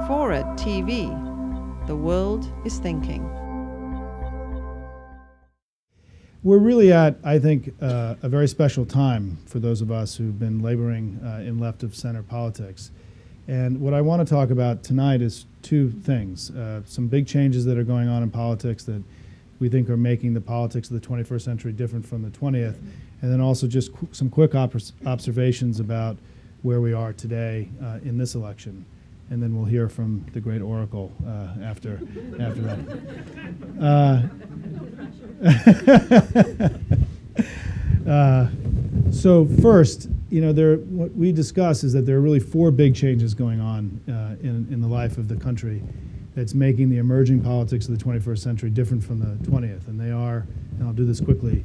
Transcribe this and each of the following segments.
FORA.tv. The world is thinking. We're really at, I think, a very special time for those of us who've been laboring in left-of-center politics. And what I want to talk about tonight is two things. Some big changes that are going on in politics that we think are making the politics of the 21st century different from the 20th. And then also just some quick observations about where we are today in this election. And then we'll hear from the great oracle after that. So first, what we discuss is that there are really four big changes going on in the life of the country that's making the emerging politics of the 21st century different from the 20th. And they are, and I'll do this quickly,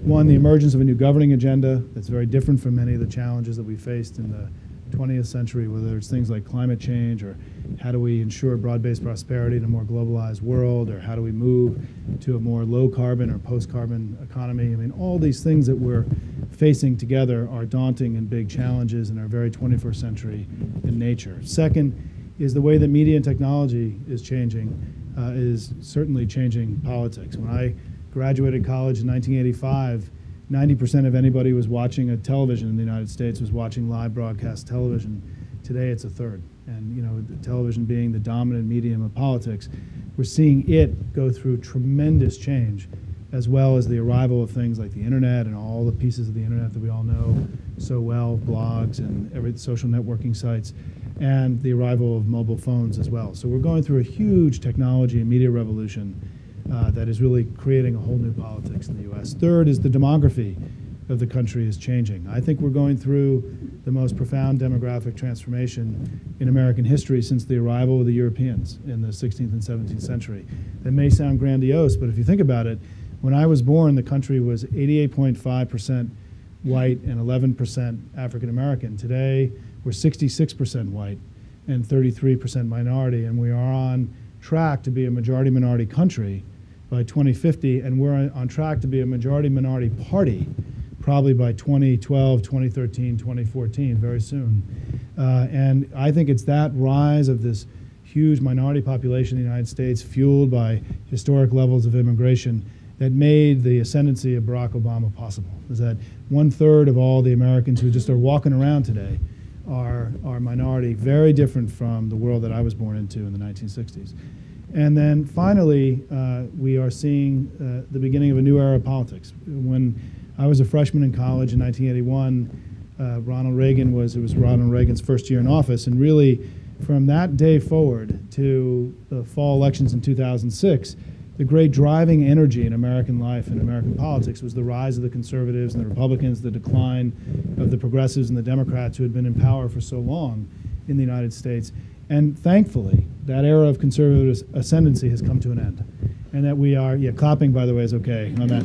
one, the emergence of a new governing agenda that's very different from many of the challenges that we faced in the 20th century, whether it's things like climate change or how do we ensure broad-based prosperity in a more globalized world, or how do we move to a more low-carbon or post-carbon economy. I mean, all these things that we're facing together are daunting and big challenges and are very 21st century in nature. Second is the way that media and technology is changing, is certainly changing politics. When I graduated college in 1985, 90% of anybody who was watching a television in the United States was watching live broadcast television. Today it's a third. And the television being the dominant medium of politics, we're seeing it go through tremendous change, as well as the arrival of things like the internet and all the pieces of the internet that we all know so well, blogs and social networking sites, and the arrival of mobile phones as well. So we're going through a huge technology and media revolution that is really creating a whole new politics in the U.S. Third is the demography of the country is changing. I think we're going through the most profound demographic transformation in American history since the arrival of the Europeans in the 16th and 17th century. That may sound grandiose, but if you think about it, when I was born, the country was 88.5% white and 11% African American. Today, we're 66% white and 33% minority, and we are on track to be a majority minority country by 2050, and we're on track to be a majority minority party probably by 2012, 2013, 2014, very soon. And I think it's that rise of this huge minority population in the United States, fueled by historic levels of immigration, that made the ascendancy of Barack Obama possible. Is that 1/3 of all the Americans who just are walking around today are minority, very different from the world that I was born into in the 1960s. And then finally, we are seeing the beginning of a new era of politics. When I was a freshman in college in 1981, it was Ronald Reagan's first year in office, and really from that day forward to the fall elections in 2006, the great driving energy in American life and American politics was the rise of the conservatives and the Republicans, the decline of the progressives and the Democrats who had been in power for so long in the United States. And thankfully, that era of conservative ascendancy has come to an end. And that we are, clapping, by the way, is okay on that.